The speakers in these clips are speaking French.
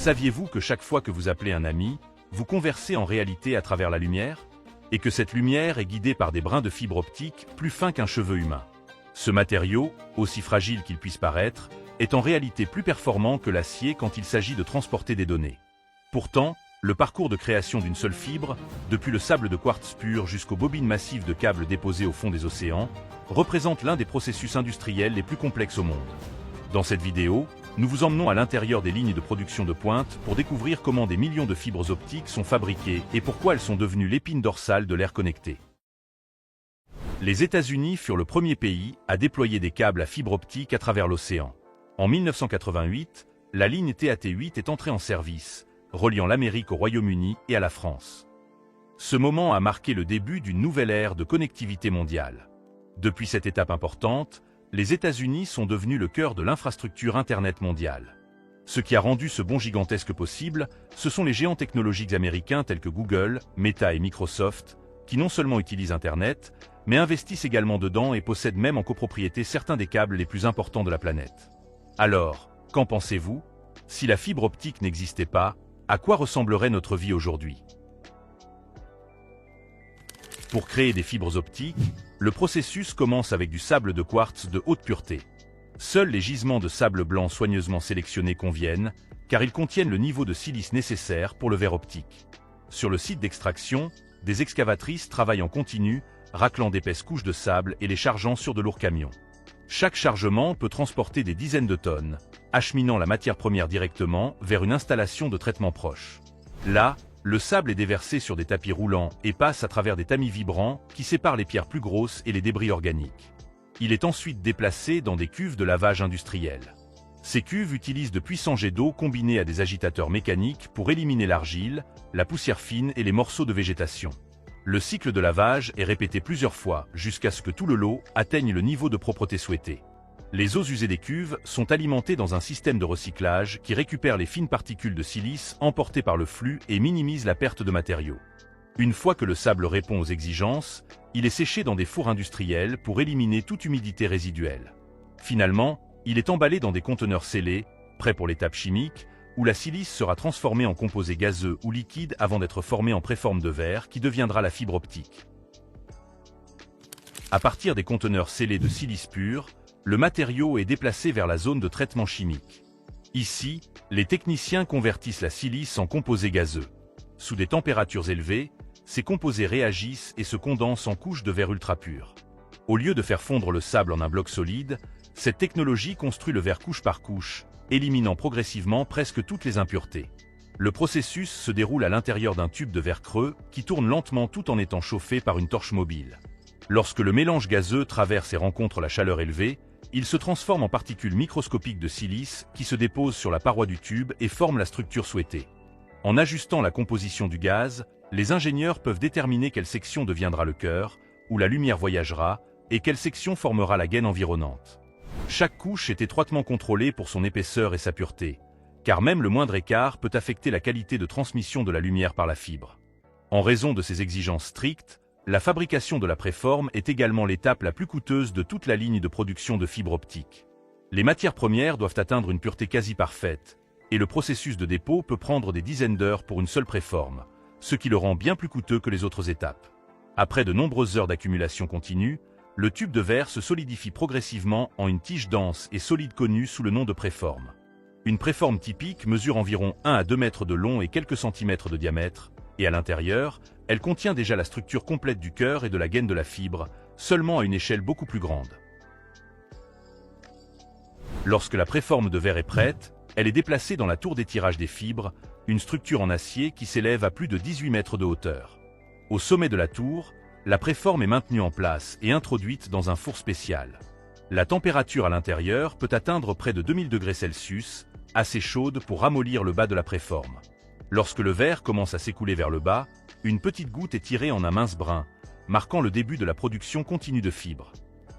Saviez-vous que chaque fois que vous appelez un ami, vous conversez en réalité à travers la lumière? Et que cette lumière est guidée par des brins de fibre optique plus fins qu'un cheveu humain. Ce matériau, aussi fragile qu'il puisse paraître, est en réalité plus performant que l'acier quand il s'agit de transporter des données. Pourtant, le parcours de création d'une seule fibre, depuis le sable de quartz pur jusqu'aux bobines massives de câbles déposés au fond des océans, représente l'un des processus industriels les plus complexes au monde. Dans cette vidéo, nous vous emmenons à l'intérieur des lignes de production de pointe pour découvrir comment des millions de fibres optiques sont fabriquées et pourquoi elles sont devenues l'épine dorsale de l'ère connectée. Les États-Unis furent le premier pays à déployer des câbles à fibre optique à travers l'océan. En 1988, la ligne TAT8 est entrée en service, reliant l'Amérique au Royaume-Uni et à la France. Ce moment a marqué le début d'une nouvelle ère de connectivité mondiale. Depuis cette étape importante, les États-Unis sont devenus le cœur de l'infrastructure Internet mondiale. Ce qui a rendu ce bond gigantesque possible, ce sont les géants technologiques américains tels que Google, Meta et Microsoft, qui non seulement utilisent Internet, mais investissent également dedans et possèdent même en copropriété certains des câbles les plus importants de la planète. Alors, qu'en pensez-vous? Si la fibre optique n'existait pas, à quoi ressemblerait notre vie aujourd'hui? Pour créer des fibres optiques, le processus commence avec du sable de quartz de haute pureté. Seuls les gisements de sable blanc soigneusement sélectionnés conviennent, car ils contiennent le niveau de silice nécessaire pour le verre optique. Sur le site d'extraction, des excavatrices travaillent en continu, raclant d'épaisses couches de sable et les chargeant sur de lourds camions. Chaque chargement peut transporter des dizaines de tonnes, acheminant la matière première directement vers une installation de traitement proche. Là, le sable est déversé sur des tapis roulants et passe à travers des tamis vibrants qui séparent les pierres plus grosses et les débris organiques. Il est ensuite déplacé dans des cuves de lavage industriel. Ces cuves utilisent de puissants jets d'eau combinés à des agitateurs mécaniques pour éliminer l'argile, la poussière fine et les morceaux de végétation. Le cycle de lavage est répété plusieurs fois jusqu'à ce que tout le lot atteigne le niveau de propreté souhaité. Les eaux usées des cuves sont alimentées dans un système de recyclage qui récupère les fines particules de silice emportées par le flux et minimise la perte de matériaux. Une fois que le sable répond aux exigences, il est séché dans des fours industriels pour éliminer toute humidité résiduelle. Finalement, il est emballé dans des conteneurs scellés, prêts pour l'étape chimique, où la silice sera transformée en composé gazeux ou liquide avant d'être formée en préforme de verre qui deviendra la fibre optique. À partir des conteneurs scellés de silice pur, le matériau est déplacé vers la zone de traitement chimique. Ici, les techniciens convertissent la silice en composé gazeux. Sous des températures élevées, ces composés réagissent et se condensent en couches de verre ultra pur. Au lieu de faire fondre le sable en un bloc solide, cette technologie construit le verre couche par couche, éliminant progressivement presque toutes les impuretés. Le processus se déroule à l'intérieur d'un tube de verre creux qui tourne lentement tout en étant chauffé par une torche mobile. Lorsque le mélange gazeux traverse et rencontre la chaleur élevée, il se transforme en particules microscopiques de silice qui se déposent sur la paroi du tube et forment la structure souhaitée. En ajustant la composition du gaz, les ingénieurs peuvent déterminer quelle section deviendra le cœur, où la lumière voyagera, et quelle section formera la gaine environnante. Chaque couche est étroitement contrôlée pour son épaisseur et sa pureté, car même le moindre écart peut affecter la qualité de transmission de la lumière par la fibre. En raison de ces exigences strictes, la fabrication de la préforme est également l'étape la plus coûteuse de toute la ligne de production de fibres optiques. Les matières premières doivent atteindre une pureté quasi parfaite, et le processus de dépôt peut prendre des dizaines d'heures pour une seule préforme, ce qui le rend bien plus coûteux que les autres étapes. Après de nombreuses heures d'accumulation continue, le tube de verre se solidifie progressivement en une tige dense et solide connue sous le nom de préforme. Une préforme typique mesure environ 1 à 2 mètres de long et quelques centimètres de diamètre, et à l'intérieur, elle contient déjà la structure complète du cœur et de la gaine de la fibre, seulement à une échelle beaucoup plus grande. Lorsque la préforme de verre est prête, elle est déplacée dans la tour d'étirage des fibres, une structure en acier qui s'élève à plus de 18 mètres de hauteur. Au sommet de la tour, la préforme est maintenue en place et introduite dans un four spécial. La température à l'intérieur peut atteindre près de 2000 degrés Celsius, assez chaude pour ramollir le bas de la préforme. Lorsque le verre commence à s'écouler vers le bas, une petite goutte est tirée en un mince brin, marquant le début de la production continue de fibres.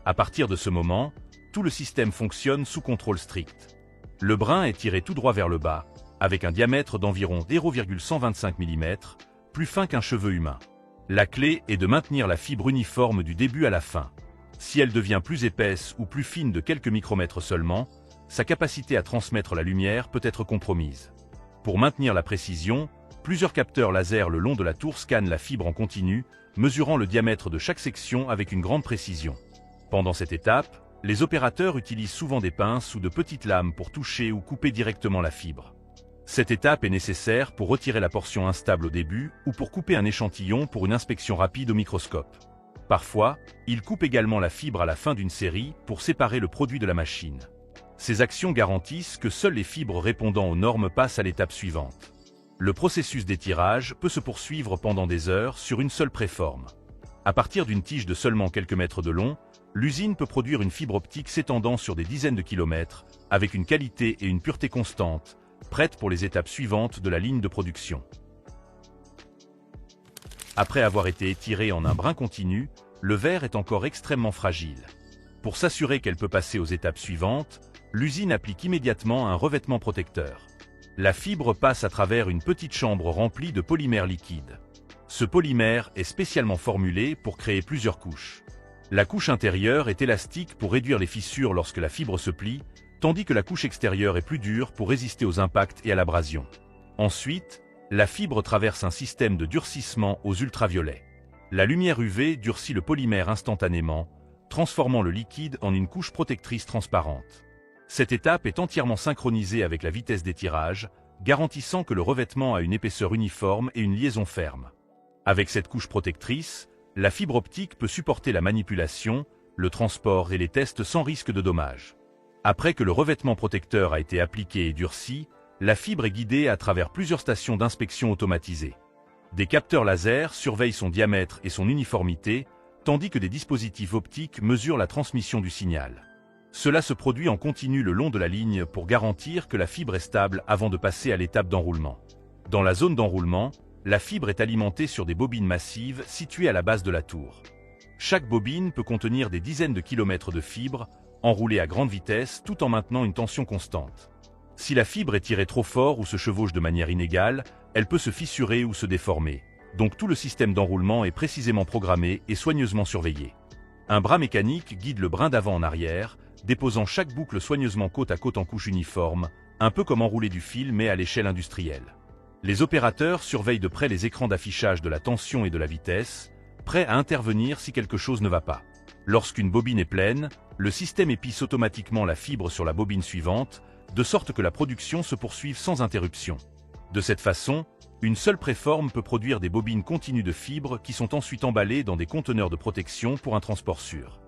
À partir de ce moment, tout le système fonctionne sous contrôle strict. Le brin est tiré tout droit vers le bas, avec un diamètre d'environ 0,125 mm, plus fin qu'un cheveu humain. La clé est de maintenir la fibre uniforme du début à la fin. Si elle devient plus épaisse ou plus fine de quelques micromètres seulement, sa capacité à transmettre la lumière peut être compromise. Pour maintenir la précision, plusieurs capteurs laser le long de la tour scannent la fibre en continu, mesurant le diamètre de chaque section avec une grande précision. Pendant cette étape, les opérateurs utilisent souvent des pinces ou de petites lames pour toucher ou couper directement la fibre. Cette étape est nécessaire pour retirer la portion instable au début ou pour couper un échantillon pour une inspection rapide au microscope. Parfois, ils coupent également la fibre à la fin d'une série pour séparer le produit de la machine. Ces actions garantissent que seules les fibres répondant aux normes passent à l'étape suivante. Le processus d'étirage peut se poursuivre pendant des heures sur une seule préforme. À partir d'une tige de seulement quelques mètres de long, l'usine peut produire une fibre optique s'étendant sur des dizaines de kilomètres, avec une qualité et une pureté constantes, prête pour les étapes suivantes de la ligne de production. Après avoir été étirée en un brin continu, le verre est encore extrêmement fragile. Pour s'assurer qu'elle peut passer aux étapes suivantes, l'usine applique immédiatement un revêtement protecteur. La fibre passe à travers une petite chambre remplie de polymère liquide. Ce polymère est spécialement formulé pour créer plusieurs couches. La couche intérieure est élastique pour réduire les fissures lorsque la fibre se plie, tandis que la couche extérieure est plus dure pour résister aux impacts et à l'abrasion. Ensuite, la fibre traverse un système de durcissement aux ultraviolets. La lumière UV durcit le polymère instantanément, transformant le liquide en une couche protectrice transparente. Cette étape est entièrement synchronisée avec la vitesse d'étirage, garantissant que le revêtement a une épaisseur uniforme et une liaison ferme. Avec cette couche protectrice, la fibre optique peut supporter la manipulation, le transport et les tests sans risque de dommages. Après que le revêtement protecteur a été appliqué et durci, la fibre est guidée à travers plusieurs stations d'inspection automatisées. Des capteurs laser surveillent son diamètre et son uniformité, tandis que des dispositifs optiques mesurent la transmission du signal. Cela se produit en continu le long de la ligne pour garantir que la fibre est stable avant de passer à l'étape d'enroulement. Dans la zone d'enroulement, la fibre est alimentée sur des bobines massives situées à la base de la tour. Chaque bobine peut contenir des dizaines de kilomètres de fibres, enroulées à grande vitesse tout en maintenant une tension constante. Si la fibre est tirée trop fort ou se chevauche de manière inégale, elle peut se fissurer ou se déformer. Donc tout le système d'enroulement est précisément programmé et soigneusement surveillé. Un bras mécanique guide le brin d'avant en arrière, déposant chaque boucle soigneusement côte à côte en couche uniforme, un peu comme enrouler du fil mais à l'échelle industrielle. Les opérateurs surveillent de près les écrans d'affichage de la tension et de la vitesse, prêts à intervenir si quelque chose ne va pas. Lorsqu'une bobine est pleine, le système épice automatiquement la fibre sur la bobine suivante, de sorte que la production se poursuive sans interruption. De cette façon, une seule préforme peut produire des bobines continues de fibres qui sont ensuite emballées dans des conteneurs de protection pour un transport sûr.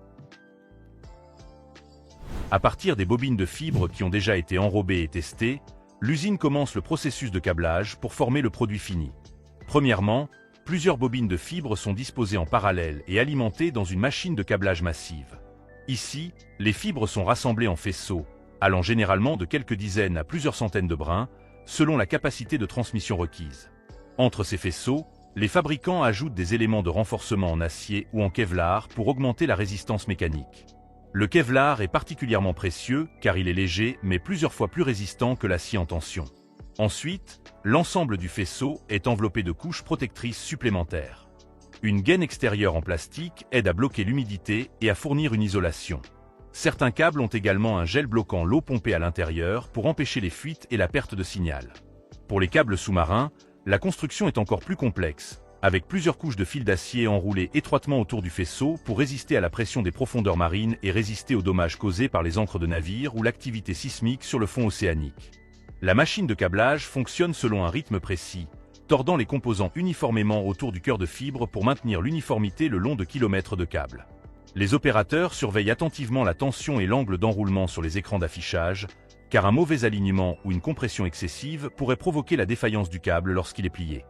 À partir des bobines de fibres qui ont déjà été enrobées et testées, l'usine commence le processus de câblage pour former le produit fini. Premièrement, plusieurs bobines de fibres sont disposées en parallèle et alimentées dans une machine de câblage massive. Ici, les fibres sont rassemblées en faisceaux, allant généralement de quelques dizaines à plusieurs centaines de brins, selon la capacité de transmission requise. Entre ces faisceaux, les fabricants ajoutent des éléments de renforcement en acier ou en Kevlar pour augmenter la résistance mécanique. Le Kevlar est particulièrement précieux car il est léger mais plusieurs fois plus résistant que l'acier en tension. Ensuite, l'ensemble du faisceau est enveloppé de couches protectrices supplémentaires. Une gaine extérieure en plastique aide à bloquer l'humidité et à fournir une isolation. Certains câbles ont également un gel bloquant l'eau pompée à l'intérieur pour empêcher les fuites et la perte de signal. Pour les câbles sous-marins, la construction est encore plus complexe, avec plusieurs couches de fils d'acier enroulées étroitement autour du faisceau pour résister à la pression des profondeurs marines et résister aux dommages causés par les ancres de navires ou l'activité sismique sur le fond océanique. La machine de câblage fonctionne selon un rythme précis, tordant les composants uniformément autour du cœur de fibre pour maintenir l'uniformité le long de kilomètres de câbles. Les opérateurs surveillent attentivement la tension et l'angle d'enroulement sur les écrans d'affichage, car un mauvais alignement ou une compression excessive pourrait provoquer la défaillance du câble lorsqu'il est plié.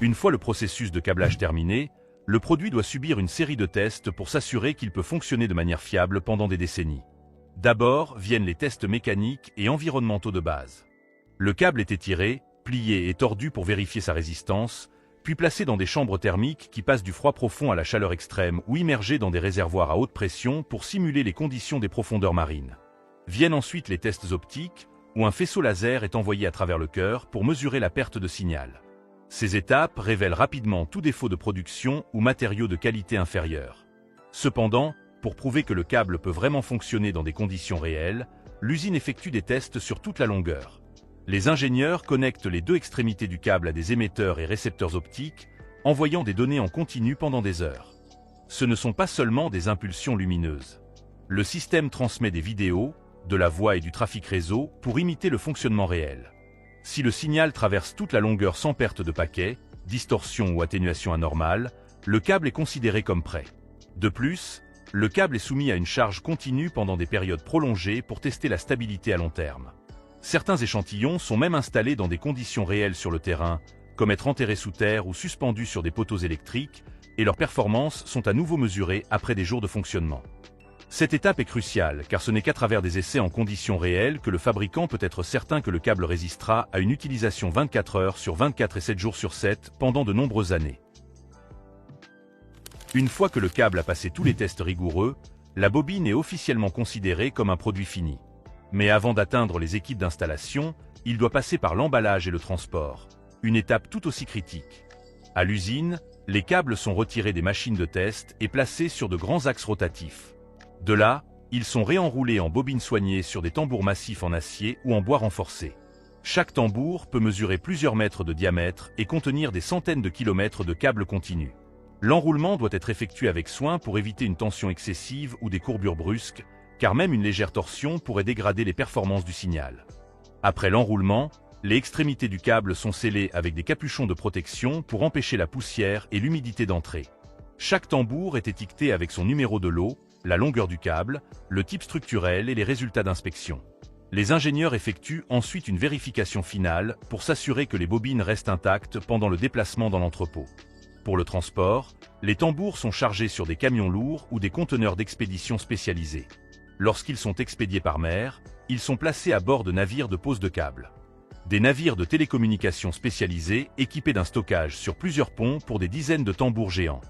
Une fois le processus de câblage terminé, le produit doit subir une série de tests pour s'assurer qu'il peut fonctionner de manière fiable pendant des décennies. D'abord viennent les tests mécaniques et environnementaux de base. Le câble est étiré, plié et tordu pour vérifier sa résistance, puis placé dans des chambres thermiques qui passent du froid profond à la chaleur extrême ou immergé dans des réservoirs à haute pression pour simuler les conditions des profondeurs marines. Viennent ensuite les tests optiques, où un faisceau laser est envoyé à travers le cœur pour mesurer la perte de signal. Ces étapes révèlent rapidement tout défaut de production ou matériaux de qualité inférieure. Cependant, pour prouver que le câble peut vraiment fonctionner dans des conditions réelles, l'usine effectue des tests sur toute la longueur. Les ingénieurs connectent les deux extrémités du câble à des émetteurs et récepteurs optiques, envoyant des données en continu pendant des heures. Ce ne sont pas seulement des impulsions lumineuses. Le système transmet des vidéos, de la voix et du trafic réseau pour imiter le fonctionnement réel. Si le signal traverse toute la longueur sans perte de paquet, distorsion ou atténuation anormale, le câble est considéré comme prêt. De plus, le câble est soumis à une charge continue pendant des périodes prolongées pour tester la stabilité à long terme. Certains échantillons sont même installés dans des conditions réelles sur le terrain, comme être enterrés sous terre ou suspendus sur des poteaux électriques, et leurs performances sont à nouveau mesurées après des jours de fonctionnement. Cette étape est cruciale car ce n'est qu'à travers des essais en conditions réelles que le fabricant peut être certain que le câble résistera à une utilisation 24 heures sur 24 et 7 jours sur 7 pendant de nombreuses années. Une fois que le câble a passé tous les tests rigoureux, la bobine est officiellement considérée comme un produit fini. Mais avant d'atteindre les équipes d'installation, il doit passer par l'emballage et le transport, une étape tout aussi critique. À l'usine, les câbles sont retirés des machines de test et placés sur de grands axes rotatifs. De là, ils sont réenroulés en bobines soignées sur des tambours massifs en acier ou en bois renforcé. Chaque tambour peut mesurer plusieurs mètres de diamètre et contenir des centaines de kilomètres de câbles continus. L'enroulement doit être effectué avec soin pour éviter une tension excessive ou des courbures brusques, car même une légère torsion pourrait dégrader les performances du signal. Après l'enroulement, les extrémités du câble sont scellées avec des capuchons de protection pour empêcher la poussière et l'humidité d'entrer. Chaque tambour est étiqueté avec son numéro de lot, la longueur du câble, le type structurel et les résultats d'inspection. Les ingénieurs effectuent ensuite une vérification finale pour s'assurer que les bobines restent intactes pendant le déplacement dans l'entrepôt. Pour le transport, les tambours sont chargés sur des camions lourds ou des conteneurs d'expédition spécialisés. Lorsqu'ils sont expédiés par mer, ils sont placés à bord de navires de pose de câbles. Des navires de télécommunications spécialisés équipés d'un stockage sur plusieurs ponts pour des dizaines de tambours géants.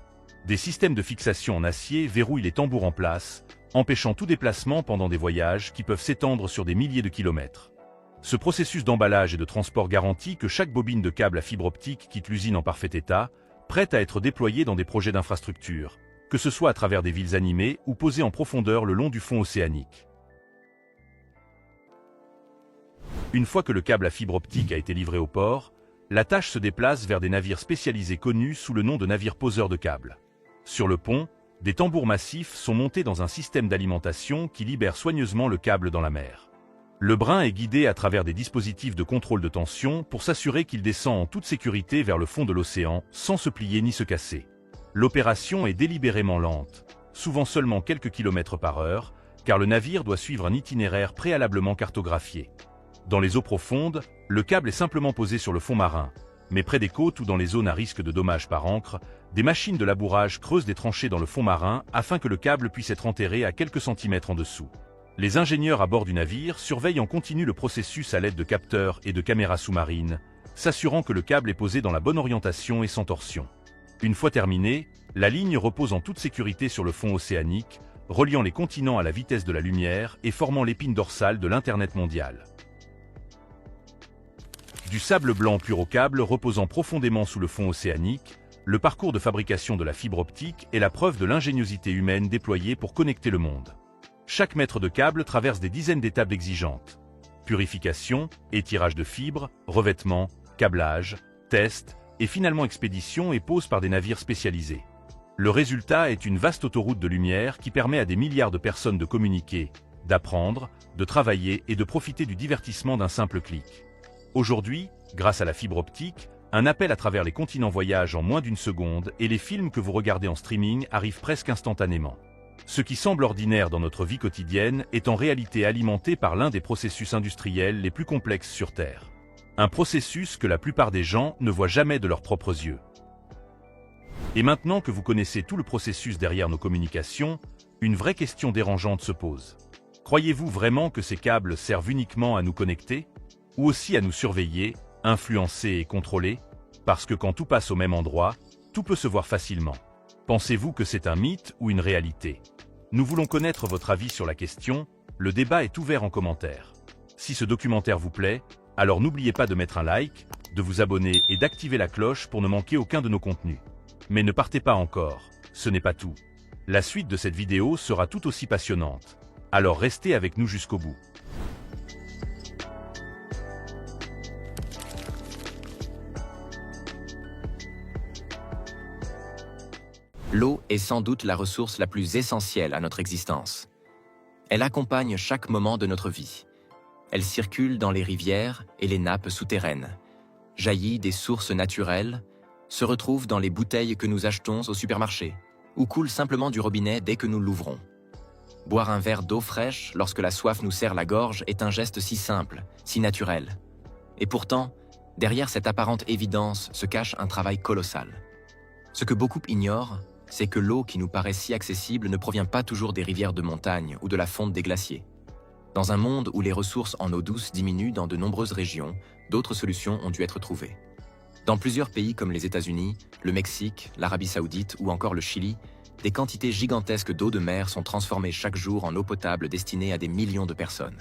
Des systèmes de fixation en acier verrouillent les tambours en place, empêchant tout déplacement pendant des voyages qui peuvent s'étendre sur des milliers de kilomètres. Ce processus d'emballage et de transport garantit que chaque bobine de câble à fibre optique quitte l'usine en parfait état, prête à être déployée dans des projets d'infrastructure, que ce soit à travers des villes animées ou posées en profondeur le long du fond océanique. Une fois que le câble à fibre optique a été livré au port, la tâche se déplace vers des navires spécialisés connus sous le nom de navires poseurs de câbles. Sur le pont, des tambours massifs sont montés dans un système d'alimentation qui libère soigneusement le câble dans la mer. Le brin est guidé à travers des dispositifs de contrôle de tension pour s'assurer qu'il descend en toute sécurité vers le fond de l'océan, sans se plier ni se casser. L'opération est délibérément lente, souvent seulement quelques kilomètres par heure, car le navire doit suivre un itinéraire préalablement cartographié. Dans les eaux profondes, le câble est simplement posé sur le fond marin, mais près des côtes ou dans les zones à risque de dommages par encre, des machines de labourage creusent des tranchées dans le fond marin afin que le câble puisse être enterré à quelques centimètres en dessous. Les ingénieurs à bord du navire surveillent en continu le processus à l'aide de capteurs et de caméras sous-marines, s'assurant que le câble est posé dans la bonne orientation et sans torsion. Une fois terminé, la ligne repose en toute sécurité sur le fond océanique, reliant les continents à la vitesse de la lumière et formant l'épine dorsale de l'Internet mondial. Du sable blanc pur au câble reposant profondément sous le fond océanique, le parcours de fabrication de la fibre optique est la preuve de l'ingéniosité humaine déployée pour connecter le monde. Chaque mètre de câble traverse des dizaines d'étapes exigeantes. Purification, étirage de fibres, revêtement, câblage, test, et finalement expédition et pose par des navires spécialisés. Le résultat est une vaste autoroute de lumière qui permet à des milliards de personnes de communiquer, d'apprendre, de travailler et de profiter du divertissement d'un simple clic. Aujourd'hui, grâce à la fibre optique, un appel à travers les continents voyage en moins d'une seconde et les films que vous regardez en streaming arrivent presque instantanément. Ce qui semble ordinaire dans notre vie quotidienne est en réalité alimenté par l'un des processus industriels les plus complexes sur Terre. Un processus que la plupart des gens ne voient jamais de leurs propres yeux. Et maintenant que vous connaissez tout le processus derrière nos communications, une vraie question dérangeante se pose. Croyez-vous vraiment que ces câbles servent uniquement à nous connecter? Ou aussi à nous surveiller, influencer et contrôler? Parce que quand tout passe au même endroit, tout peut se voir facilement. Pensez-vous que c'est un mythe ou une réalité? Nous voulons connaître votre avis sur la question, le débat est ouvert en commentaire. Si ce documentaire vous plaît, alors n'oubliez pas de mettre un like, de vous abonner et d'activer la cloche pour ne manquer aucun de nos contenus. Mais ne partez pas encore, ce n'est pas tout. La suite de cette vidéo sera tout aussi passionnante. Alors restez avec nous jusqu'au bout. L'eau est sans doute la ressource la plus essentielle à notre existence. Elle accompagne chaque moment de notre vie. Elle circule dans les rivières et les nappes souterraines, jaillit des sources naturelles, se retrouve dans les bouteilles que nous achetons au supermarché, ou coule simplement du robinet dès que nous l'ouvrons. Boire un verre d'eau fraîche lorsque la soif nous serre la gorge est un geste si simple, si naturel. Et pourtant, derrière cette apparente évidence se cache un travail colossal. Ce que beaucoup ignorent, c'est que l'eau qui nous paraît si accessible ne provient pas toujours des rivières de montagne ou de la fonte des glaciers. Dans un monde où les ressources en eau douce diminuent dans de nombreuses régions, d'autres solutions ont dû être trouvées. Dans plusieurs pays comme les États-Unis, le Mexique, l'Arabie Saoudite ou encore le Chili, des quantités gigantesques d'eau de mer sont transformées chaque jour en eau potable destinée à des millions de personnes.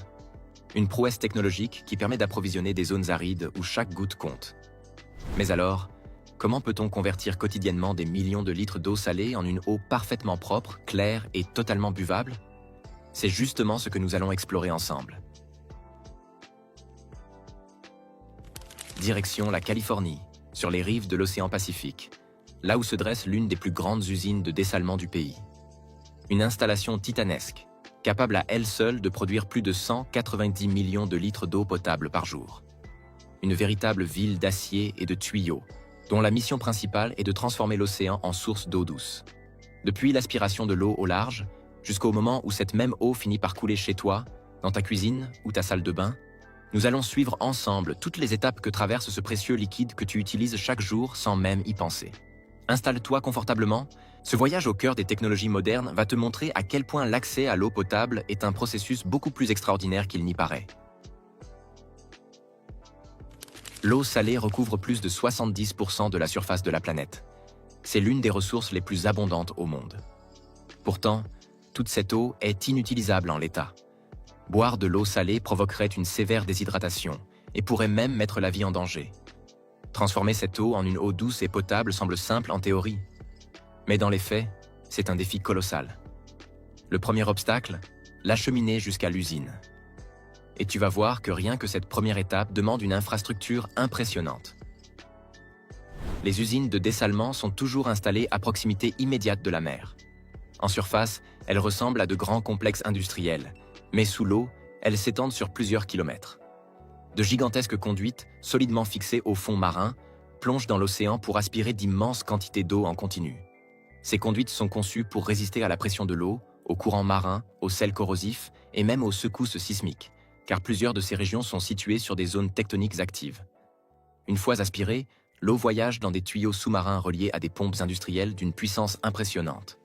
Une prouesse technologique qui permet d'approvisionner des zones arides où chaque goutte compte. Mais alors, comment peut-on convertir quotidiennement des millions de litres d'eau salée en une eau parfaitement propre, claire et totalement buvable? C'est justement ce que nous allons explorer ensemble. Direction la Californie, sur les rives de l'océan Pacifique, là où se dresse l'une des plus grandes usines de dessalement du pays. Une installation titanesque, capable à elle seule de produire plus de 190 millions de litres d'eau potable par jour. Une véritable ville d'acier et de tuyaux, dont la mission principale est de transformer l'océan en source d'eau douce. Depuis l'aspiration de l'eau au large, jusqu'au moment où cette même eau finit par couler chez toi, dans ta cuisine ou ta salle de bain, nous allons suivre ensemble toutes les étapes que traverse ce précieux liquide que tu utilises chaque jour sans même y penser. Installe-toi confortablement. Ce voyage au cœur des technologies modernes va te montrer à quel point l'accès à l'eau potable est un processus beaucoup plus extraordinaire qu'il n'y paraît. L'eau salée recouvre plus de 70% de la surface de la planète. C'est l'une des ressources les plus abondantes au monde. Pourtant, toute cette eau est inutilisable en l'état. Boire de l'eau salée provoquerait une sévère déshydratation et pourrait même mettre la vie en danger. Transformer cette eau en une eau douce et potable semble simple en théorie. Mais dans les faits, c'est un défi colossal. Le premier obstacle, l'acheminer jusqu'à l'usine. Et tu vas voir que rien que cette première étape demande une infrastructure impressionnante. Les usines de dessalement sont toujours installées à proximité immédiate de la mer. En surface, elles ressemblent à de grands complexes industriels, mais sous l'eau, elles s'étendent sur plusieurs kilomètres. De gigantesques conduites, solidement fixées au fond marin, plongent dans l'océan pour aspirer d'immenses quantités d'eau en continu. Ces conduites sont conçues pour résister à la pression de l'eau, aux courants marins, aux sels corrosifs et même aux secousses sismiques, car plusieurs de ces régions sont situées sur des zones tectoniques actives. Une fois aspirée, l'eau voyage dans des tuyaux sous-marins reliés à des pompes industrielles d'une puissance impressionnante.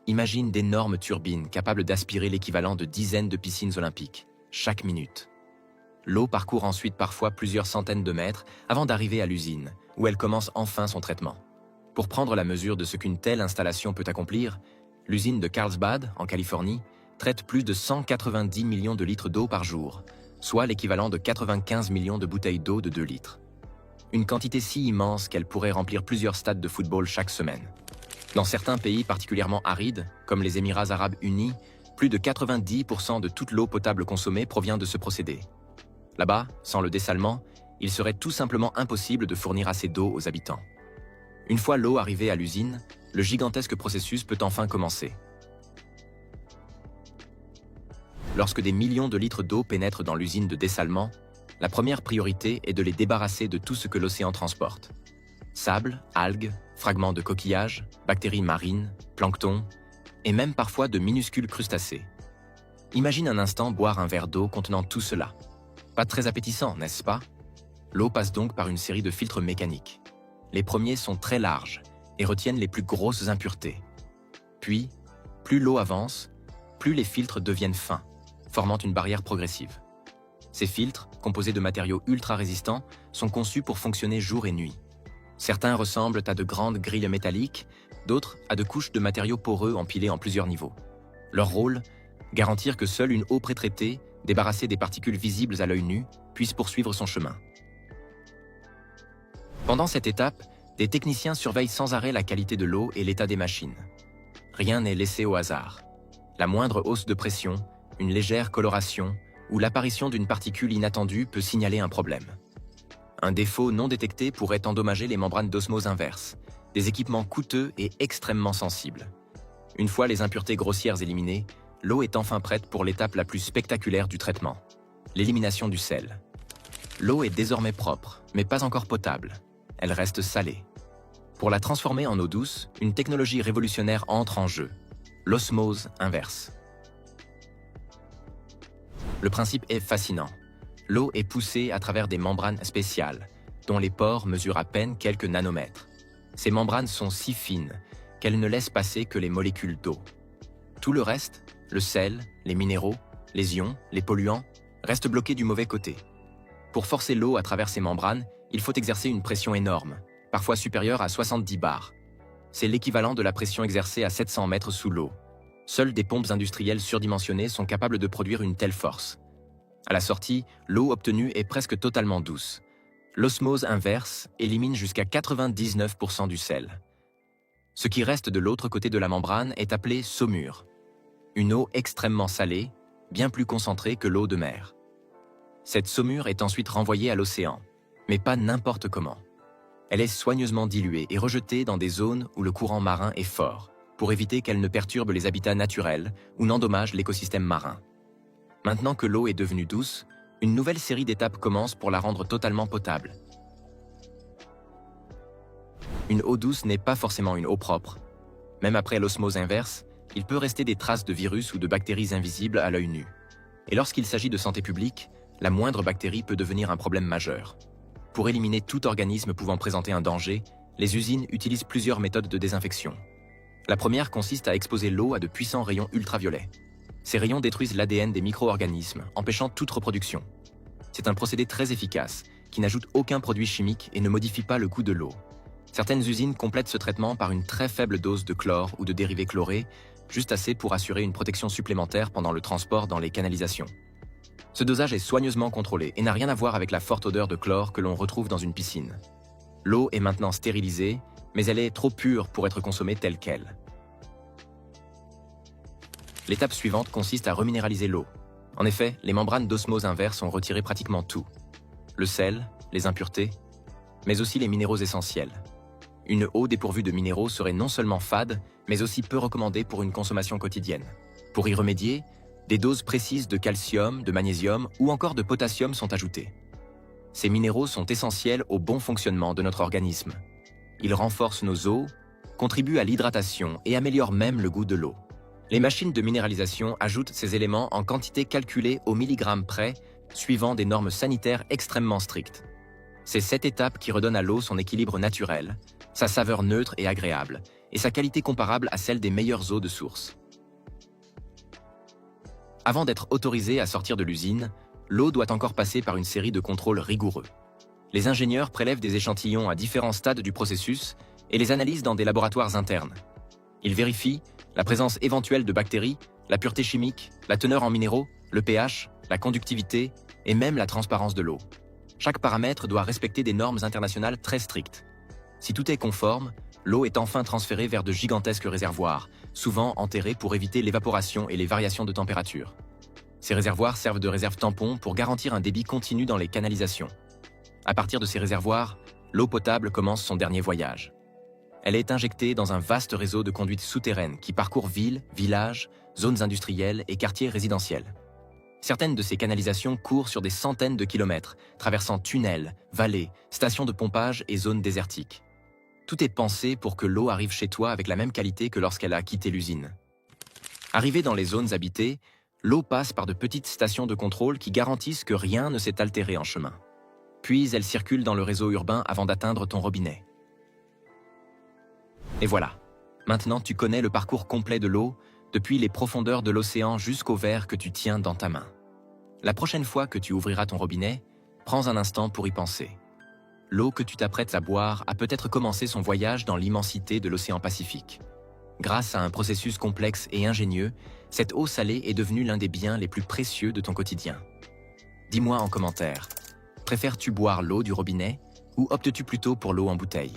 Imagine d'énormes turbines capables d'aspirer l'équivalent de dizaines de piscines olympiques, chaque minute. L'eau parcourt ensuite parfois plusieurs centaines de mètres avant d'arriver à l'usine, où elle commence enfin son traitement. Pour prendre la mesure de ce qu'une telle installation peut accomplir, l'usine de Carlsbad, en Californie, traite plus de 190 millions de litres d'eau par jour, soit l'équivalent de 95 millions de bouteilles d'eau de 2 litres. Une quantité si immense qu'elle pourrait remplir plusieurs stades de football chaque semaine. Dans certains pays particulièrement arides, comme les Émirats arabes unis, plus de 90% de toute l'eau potable consommée provient de ce procédé. Là-bas, sans le dessalement, il serait tout simplement impossible de fournir assez d'eau aux habitants. Une fois l'eau arrivée à l'usine, le gigantesque processus peut enfin commencer. Lorsque des millions de litres d'eau pénètrent dans l'usine de dessalement, la première priorité est de les débarrasser de tout ce que l'océan transporte. Sable, algues, fragments de coquillages, bactéries marines, plancton, et même parfois de minuscules crustacés. Imagine un instant boire un verre d'eau contenant tout cela. Pas très appétissant, n'est-ce pas? L'eau passe donc par une série de filtres mécaniques. Les premiers sont très larges et retiennent les plus grosses impuretés. Puis, plus l'eau avance, plus les filtres deviennent fins, formant une barrière progressive. Ces filtres, composés de matériaux ultra résistants, sont conçus pour fonctionner jour et nuit. Certains ressemblent à de grandes grilles métalliques, d'autres à de couches de matériaux poreux empilés en plusieurs niveaux. Leur rôle, garantir que seule une eau prétraitée, débarrassée des particules visibles à l'œil nu, puisse poursuivre son chemin. Pendant cette étape, des techniciens surveillent sans arrêt la qualité de l'eau et l'état des machines. Rien n'est laissé au hasard. La moindre hausse de pression, une légère coloration ou l'apparition d'une particule inattendue peut signaler un problème. Un défaut non détecté pourrait endommager les membranes d'osmose inverse, des équipements coûteux et extrêmement sensibles. Une fois les impuretés grossières éliminées, l'eau est enfin prête pour l'étape la plus spectaculaire du traitement, l'élimination du sel. L'eau est désormais propre, mais pas encore potable. Elle reste salée. Pour la transformer en eau douce, une technologie révolutionnaire entre en jeu, l'osmose inverse. Le principe est fascinant. L'eau est poussée à travers des membranes spéciales, dont les pores mesurent à peine quelques nanomètres. Ces membranes sont si fines qu'elles ne laissent passer que les molécules d'eau. Tout le reste, le sel, les minéraux, les ions, les polluants, reste bloqué du mauvais côté. Pour forcer l'eau à travers ces membranes, il faut exercer une pression énorme, parfois supérieure à 70 bars. C'est l'équivalent de la pression exercée à 700 mètres sous l'eau. Seules des pompes industrielles surdimensionnées sont capables de produire une telle force. À la sortie, l'eau obtenue est presque totalement douce. L'osmose inverse élimine jusqu'à 99% du sel. Ce qui reste de l'autre côté de la membrane est appelé saumure. Une eau extrêmement salée, bien plus concentrée que l'eau de mer. Cette saumure est ensuite renvoyée à l'océan, mais pas n'importe comment. Elle est soigneusement diluée et rejetée dans des zones où le courant marin est fort, pour éviter qu'elle ne perturbe les habitats naturels ou n'endommage l'écosystème marin. Maintenant que l'eau est devenue douce, une nouvelle série d'étapes commence pour la rendre totalement potable. Une eau douce n'est pas forcément une eau propre. Même après l'osmose inverse, il peut rester des traces de virus ou de bactéries invisibles à l'œil nu. Et lorsqu'il s'agit de santé publique, la moindre bactérie peut devenir un problème majeur. Pour éliminer tout organisme pouvant présenter un danger, les usines utilisent plusieurs méthodes de désinfection. La première consiste à exposer l'eau à de puissants rayons ultraviolets. Ces rayons détruisent l'ADN des micro-organismes, empêchant toute reproduction. C'est un procédé très efficace, qui n'ajoute aucun produit chimique et ne modifie pas le goût de l'eau. Certaines usines complètent ce traitement par une très faible dose de chlore ou de dérivés chlorés, juste assez pour assurer une protection supplémentaire pendant le transport dans les canalisations. Ce dosage est soigneusement contrôlé et n'a rien à voir avec la forte odeur de chlore que l'on retrouve dans une piscine. L'eau est maintenant stérilisée, mais elle est trop pure pour être consommée telle qu'elle. L'étape suivante consiste à reminéraliser l'eau. En effet, les membranes d'osmose inverse ont retiré pratiquement tout. Le sel, les impuretés, mais aussi les minéraux essentiels. Une eau dépourvue de minéraux serait non seulement fade, mais aussi peu recommandée pour une consommation quotidienne. Pour y remédier, des doses précises de calcium, de magnésium ou encore de potassium sont ajoutées. Ces minéraux sont essentiels au bon fonctionnement de notre organisme. Ils renforcent nos os, contribuent à l'hydratation et améliorent même le goût de l'eau. Les machines de minéralisation ajoutent ces éléments en quantité calculée au milligramme près, suivant des normes sanitaires extrêmement strictes. C'est cette étape qui redonne à l'eau son équilibre naturel, sa saveur neutre et agréable, et sa qualité comparable à celle des meilleures eaux de source. Avant d'être autorisée à sortir de l'usine, l'eau doit encore passer par une série de contrôles rigoureux. Les ingénieurs prélèvent des échantillons à différents stades du processus et les analysent dans des laboratoires internes. Ils vérifient la présence éventuelle de bactéries, la pureté chimique, la teneur en minéraux, le pH, la conductivité et même la transparence de l'eau. Chaque paramètre doit respecter des normes internationales très strictes. Si tout est conforme, l'eau est enfin transférée vers de gigantesques réservoirs, souvent enterrés pour éviter l'évaporation et les variations de température. Ces réservoirs servent de réserve tampon pour garantir un débit continu dans les canalisations. À partir de ces réservoirs, l'eau potable commence son dernier voyage. Elle est injectée dans un vaste réseau de conduites souterraines qui parcourt villes, villages, zones industrielles et quartiers résidentiels. Certaines de ces canalisations courent sur des centaines de kilomètres, traversant tunnels, vallées, stations de pompage et zones désertiques. Tout est pensé pour que l'eau arrive chez toi avec la même qualité que lorsqu'elle a quitté l'usine. Arrivée dans les zones habitées, l'eau passe par de petites stations de contrôle qui garantissent que rien ne s'est altéré en chemin. Puis elle circule dans le réseau urbain avant d'atteindre ton robinet. Et voilà, maintenant tu connais le parcours complet de l'eau, depuis les profondeurs de l'océan jusqu'au verre que tu tiens dans ta main. La prochaine fois que tu ouvriras ton robinet, prends un instant pour y penser. L'eau que tu t'apprêtes à boire a peut-être commencé son voyage dans l'immensité de l'océan Pacifique. Grâce à un processus complexe et ingénieux, cette eau salée est devenue l'un des biens les plus précieux de ton quotidien. Dis-moi en commentaire, préfères-tu boire l'eau du robinet ou optes-tu plutôt pour l'eau en bouteille?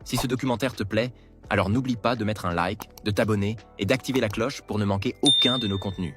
Si ce documentaire te plaît, alors n'oublie pas de mettre un like, de t'abonner et d'activer la cloche pour ne manquer aucun de nos contenus.